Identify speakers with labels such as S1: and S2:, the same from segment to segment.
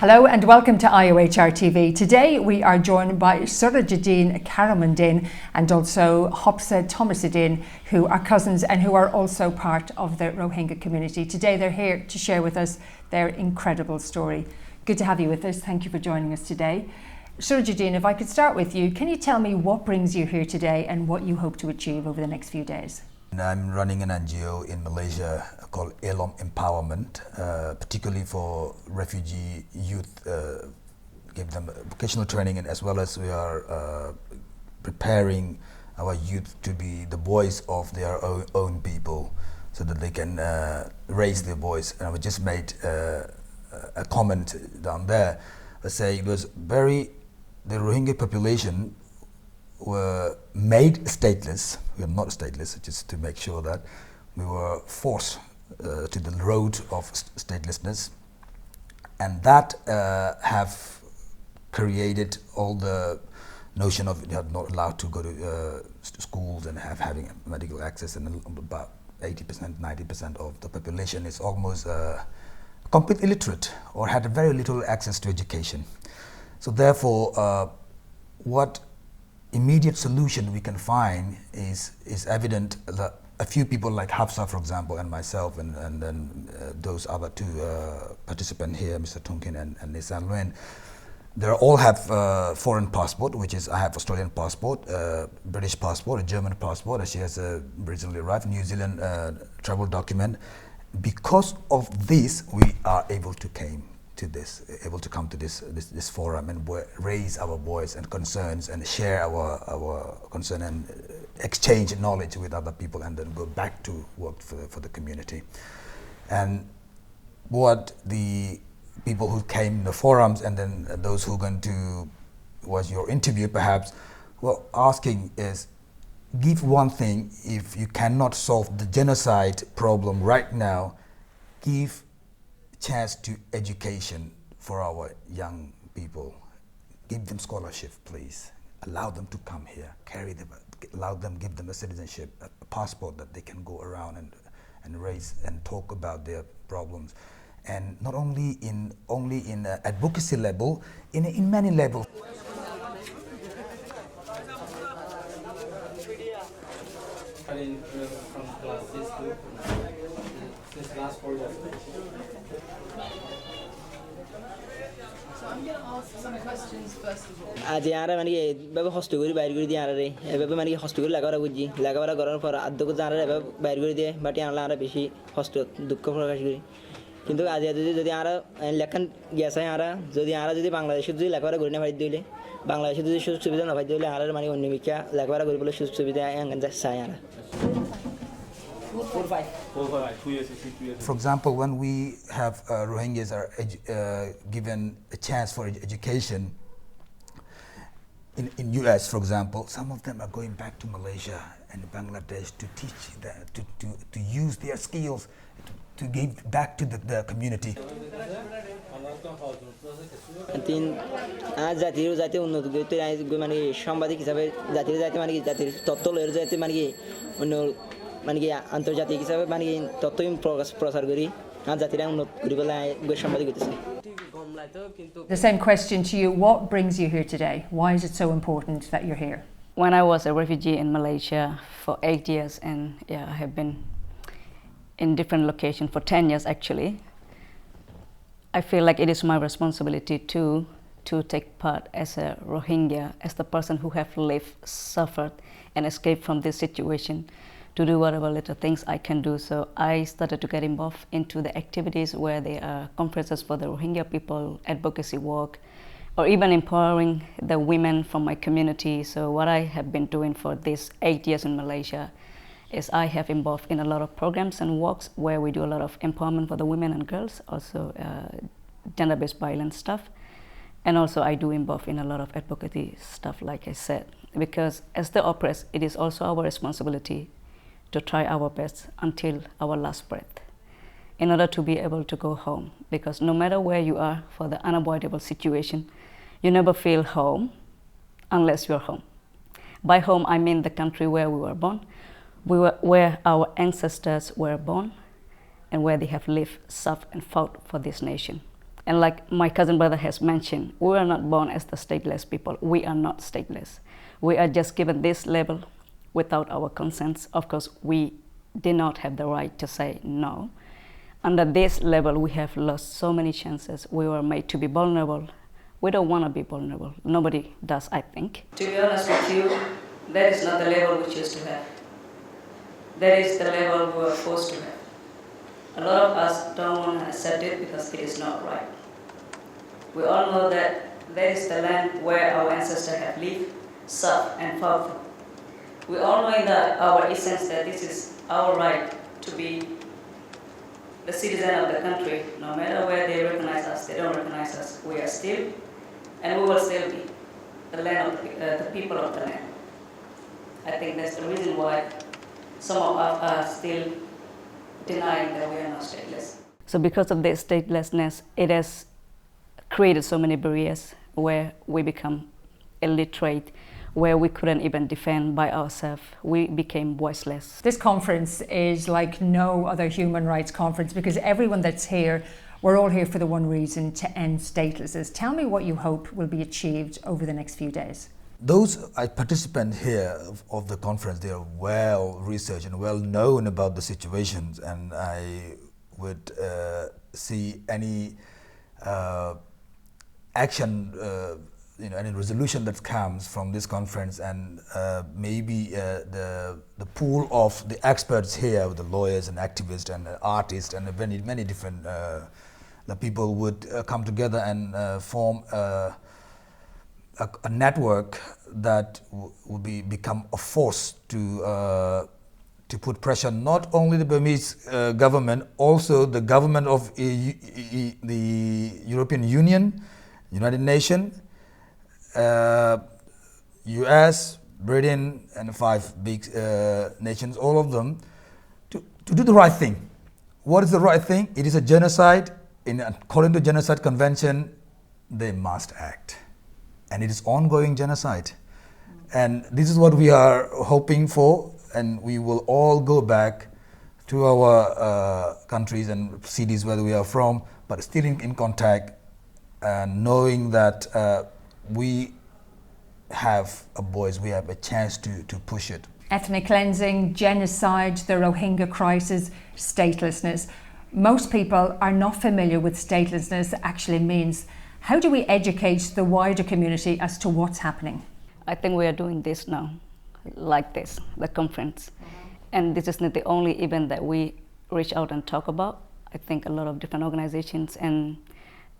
S1: Hello and welcome to IOHR TV. Today we are joined by Sujauddin, Karimuddin and also Hafsar Tameesuddin, who are cousins and who are also part of the Rohingya community. Today they're here to share with us their incredible story. Good to have you with us. Thank you for joining us today. Sujauddin, if I could start with you, can you tell me what brings you here today and what you hope to achieve over the next few days?
S2: I'm running an NGO in Malaysia called Elom Empowerment, particularly for refugee youth, give them vocational training, and as well as we are preparing our youth to be the voice of their own people so that they can raise their voice. And I just made a comment down there, saying it was the Rohingya population were made stateless. We are not stateless, just to make sure that we were forced to the road of statelessness, and that have created all the notion of they are not allowed to go to schools and having medical access, and about 80%, 90% of the population is almost completely illiterate or had very little access to education. So therefore, what immediate solution we can find is evident that a few people like Hafsar, for example, and myself, and then those other two participants here, Mr. Tonkin and Nisan Luen, they all have foreign passport, which is I have Australian passport, British passport, a German passport, and she has recently arrived New Zealand travel document. Because of this, we are able to come to this forum and raise our voice and concerns and share our concern and exchange knowledge with other people, and then go back to work for the community. And what the people who came in the forums and then those who are going to watch your interview perhaps were asking is, give one thing. If you cannot solve the genocide problem right now, give chance to education for our young people. Give them scholarship, please. Allow them to come here, carry them, give them a citizenship, a passport that they can go around and raise and talk about their problems. And not only in advocacy level, in many levels.
S3: From class 6 to since last 4 years.
S1: So I'm going to ask some questions first of all.
S4: आज यहाँ मैंने बाबा hostel बाहर कर दिया रे बाबा मैंने hostel लगा रहा बुझी लगा वाला गरम पर आधो को जाना रे बाबा बाहर कर दिया बट यहाँ लाना बेशी हॉस्टल दुख प्रकाश करी किंतु आज जो यहाँ लेखन गैसा यहाँ जो यहाँ जो बांग्लादेश जो लगा वाला गुरने भाई दिले बांग्लादेश जो सुख सुविधा ना भाई दिले यहाँ मैंने उन्हीं में क्या लगा वाला गुरने सुख सुविधा यहाँ गंजा साया 4 5
S2: 2 years. For example, when we have Rohingyas are given a chance for education in US, for example, some of them are going back to Malaysia and Bangladesh to teach them, to use their skills to give back to the community.
S4: तीन आज जाती उन्नत गति आज माने संवादिक हिसाबे जाती माने तत्व लेर जाती माने अंतर्जातीय हिसाबे माने तत्व प्रसार करी आज जाती उन्नत करी संवादिक गति.
S1: The same question to you. What brings you here today? Why is it so important that you're here?
S5: When I was a refugee in Malaysia for 8 years, and I have been in different locations for 10 years actually, I feel like it is my responsibility to take part as a Rohingya, as the person who have lived, suffered and escaped from this situation, to do whatever little things I can do. So I started to get involved into the activities where there are conferences for the Rohingya people, advocacy work, or even empowering the women from my community. So what I have been doing for these 8 years in Malaysia is I have involved in a lot of programs and works where we do a lot of empowerment for the women and girls, also gender-based violence stuff. And also I do involve in a lot of advocacy stuff, like I said, because as the oppressed, it is also our responsibility to try our best until our last breath in order to be able to go home. Because no matter where you are for the unavoidable situation, you never feel home unless you're home. By home, I mean the country where we were born, where our ancestors were born, and where they have lived, suffered, and fought for this nation. And like my cousin brother has mentioned, we are not born as the stateless people. We are not stateless. We are just given this label without our consent. Of course, we did not have the right to say no. Under this label, we have lost so many chances. We were made to be vulnerable. We don't want to be vulnerable. Nobody does, I think. To be honest with you, that is not the label we choose to have. That is the label we were forced to have. A lot of us don't want to accept it because it is not right. We all know that that is the land where our ancestors have lived, served, and fought for. We all know in our essence that this is our right to be the citizen of the country. No matter where they recognize us, they don't recognize us. We are still, and we will still be, the land of the people of the land. I think that's the reason why some of us are still denying that we are not stateless. So because of this statelessness, it has created so many barriers where we become illiterate, where we couldn't even defend by ourselves. We became voiceless.
S1: This conference is like no other human rights conference because everyone that's here, we're all here for the one reason, to end statelessness. Tell me what you hope will be achieved over the next few days.
S2: Those participants here of the conference, they are well researched and well known about the situations, and I would see any action, any resolution that comes from this conference, and maybe the pool of the experts here, the lawyers and activists and artists and many different the people would come together and form a network that would become a force to put pressure not only the Burmese government, also the government of the European Union, United Nations, US, Britain, and 5 big nations, all of them, to do the right thing. What is the right thing? It is a genocide. According to Genocide Convention, they must act. And it is ongoing genocide. And this is what we are hoping for, and we will all go back to our countries and cities where we are from, but still in contact, knowing that we have a voice, we have a chance to push it.
S1: Ethnic cleansing, genocide, the Rohingya crisis, statelessness. Most people are not familiar with statelessness actually means. How do we educate the wider community as to what's happening?
S5: I think we are doing this now, like this, the conference. And this is not the only event that we reach out and talk about. I think a lot of different organizations and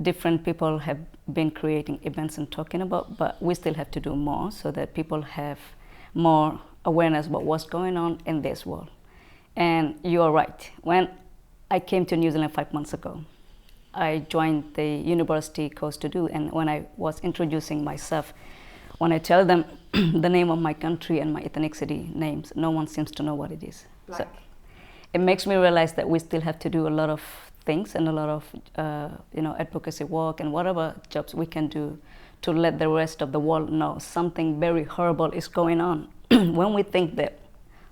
S5: different people have been creating events and talking about, but we still have to do more so that people have more awareness about what's going on in this world. And you are right. When I came to New Zealand 5 months ago, I joined the university course to do, and when I was introducing myself, when I tell them the name of my country and my ethnicity names, no one seems to know what it is. So it makes me realize that we still have to do a lot of things and a lot of advocacy work and whatever jobs we can do to let the rest of the world know something very horrible is going on. When we think that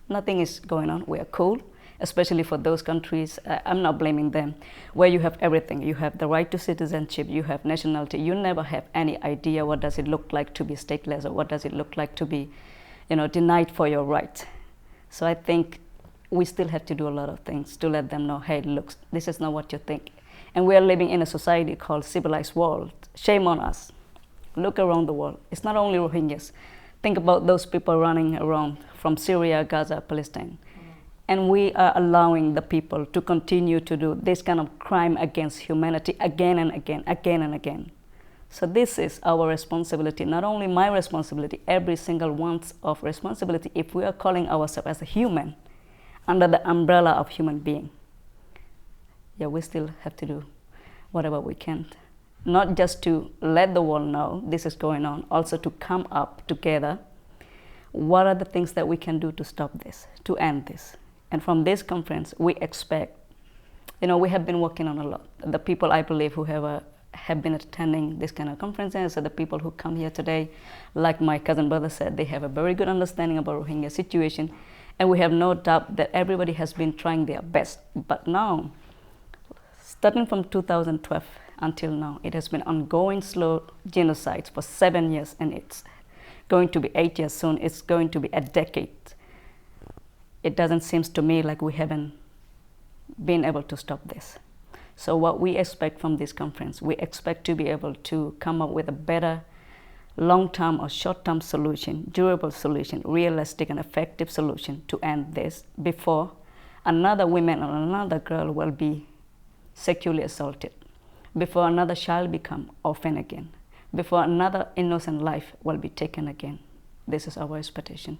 S5: nothing is going on, we are cool. Especially for those countries, I'm not blaming them, where you have everything. You have the right to citizenship, you have nationality. You never have any idea what does it look like to be stateless, or what does it look like to be, denied for your right. So I think we still have to do a lot of things to let them know, hey, look, this is not what you think. And we are living in a society called civilized world. Shame on us. Look around the world. It's not only Rohingyas. Think about those people running around from Syria, Gaza, Palestine. And we are allowing the people to continue to do this kind of crime against humanity again and again, again and again. So this is our responsibility, not only my responsibility, every single one's of responsibility if we are calling ourselves as a human under the umbrella of human being. Yeah, we still have to do whatever we can. Not just to let the world know this is going on, also to come up together. What are the things that we can do to stop this, to end this? And from this conference, we expect, we have been working on a lot. The people I believe who have been attending this kind of conferences, so the people who come here today, like my cousin brother said, they have a very good understanding about Rohingya situation. And we have no doubt that everybody has been trying their best. But now, starting from 2012, until now. It has been ongoing slow genocides for 7 years, and it's going to be 8 years soon. It's going to be a decade. It doesn't seem to me like we haven't been able to stop this. So what we expect from this conference, we expect to be able to come up with a better long-term or short-term solution, durable solution, realistic and effective solution to end this before another woman or another girl will be sexually assaulted, before another child become orphan again, before another innocent life will be taken again. This is our expectation.